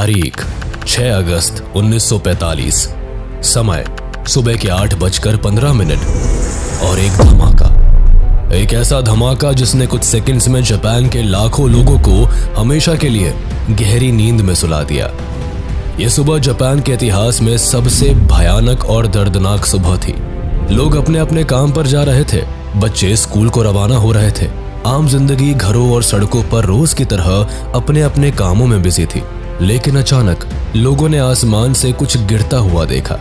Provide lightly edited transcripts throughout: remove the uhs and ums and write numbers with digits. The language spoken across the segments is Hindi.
तारीख 6 अगस्त 1945। समय सुबह के 8:15 और एक धमाका। एक ऐसा धमाका जिसने कुछ सेकंड्स में जापान के लाखों लोगों को हमेशा के लिए गहरी नींद में सुला दिया। यह सुबह जापान के इतिहास में सबसे भयानक और दर्दनाक सुबह थी। लोग अपने अपने काम पर जा रहे थे, बच्चे स्कूल को रवाना हो रहे थे। आम जिंदगी घरों और सड़कों पर रोज की तरह अपने अपने कामों में बिजी थी। लेकिन अचानक लोगों ने आसमान से कुछ गिरता हुआ देखा,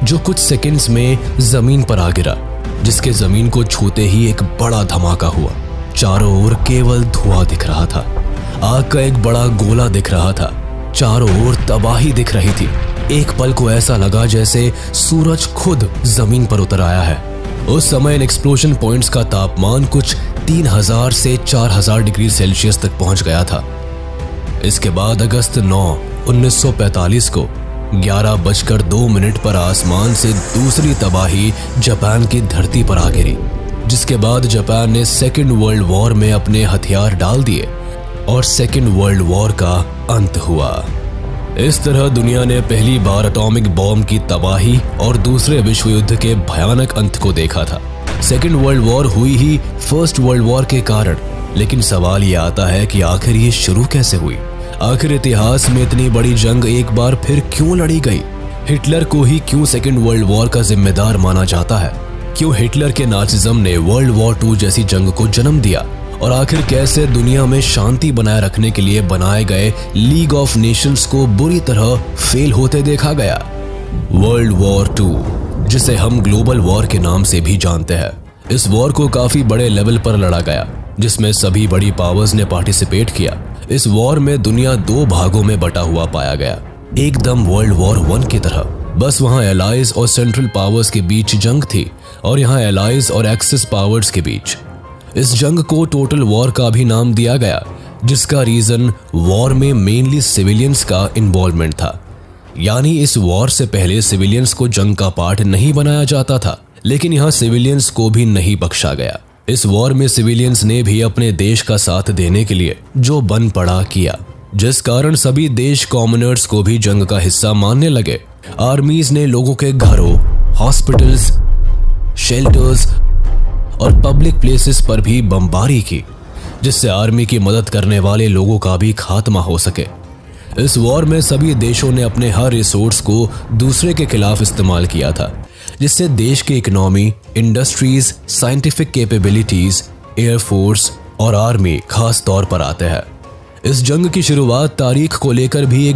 जो कुछ सेकंड्स में जमीन पर आ गिरा, जिसके जमीन को छूते ही एक बड़ा धमाका हुआ। चारों ओर केवल धुआं दिख रहा था। आग का एक बड़ा गोला दिख रहा था। चारों ओर तबाही दिख रही थी। एक पल को ऐसा लगा जैसे सूरज खुद जमीन पर उतर आया है। उस समय इन एक्सप्लोजन पॉइंट्स का तापमान कुछ 3000 से 4000 डिग्री सेल्सियस तक पहुंच गया था। इसके बाद अगस्त 9, 1945 को 11:02 पर आसमान से दूसरी तबाही जापान की धरती पर आ गिरी, जिसके बाद जापान ने सेकेंड वर्ल्ड वॉर में अपने हथियार डाल दिए और सेकेंड वर्ल्ड वॉर का अंत हुआ। इस तरह दुनिया ने पहली बार एटॉमिक बॉम्ब की तबाही और दूसरे विश्व युद्ध के भयानक अंत को देखा था। सेकेंड वर्ल्ड वॉर हुई ही फर्स्ट वर्ल्ड वॉर के कारण, लेकिन सवाल ये आता है कि आखिर ये शुरू कैसे हुई? आखिर इतिहास में इतनी बड़ी जंग एक बार फिर क्यों लड़ी गई? हिटलर को ही क्यों सेकेंड वर्ल्ड वॉर का जिम्मेदार माना जाता है? क्यों हिटलर के नाजिज्म ने वर्ल्ड वॉर 2 जैसी जंग को जन्म दिया? और आखिर कैसे दुनिया में शांति बनाए रखने के लिए बनाए गए लीग ऑफ नेशंस को बुरी तरह फेल होते देखा गया? वर्ल्ड वॉर 2, जिसे हम ग्लोबल वॉर के नाम से भी जानते हैं, इस वॉर को काफी बड़े लेवल पर लड़ा गया, जिसमें सभी बड़ी पावर्स ने पार्टिसिपेट किया। इस वॉर में दुनिया 2 भागों में बटा हुआ पाया गया, एकदम वर्ल्ड वॉर 1 की तरह। बस वहां एलाइज और सेंट्रल पावर्स के बीच जंग थी और यहाँ एलाइज और एक्सिस पावर्स के बीच। इस जंग को टोटल वॉर का भी नाम दिया गया, जिसका रीजन वॉर में मेनली सिविलियंस का इन्वॉल्वमेंट था। यानी इस वॉर से पहले सिविलियंस को जंग का पार्ट नहीं बनाया जाता था, लेकिन यहाँ सिविलियंस को भी नहीं बख्शा गया। इस वॉर में सिविलियंस ने भी अपने देश का साथ देने के लिए जो बन पड़ा किया, जिस कारण सभी देश कॉमनर्स को भी जंग का हिस्सा मानने लगे। आर्मीज ने लोगों के घरों, हॉस्पिटल्स, शेल्टर्स और पब्लिक प्लेसेस पर भी बमबारी की, जिससे आर्मी की मदद करने वाले लोगों का भी खात्मा हो सके। इस वॉर में सभी देशों ने अपने हर रिसोर्स को दूसरे के खिलाफ इस्तेमाल किया था, जिससे देश की economy, industries, scientific capabilities, air force और आर्मी खास तौर पर आते हैं। इस जंग की शुरुआत तारीख को लेकर भी एक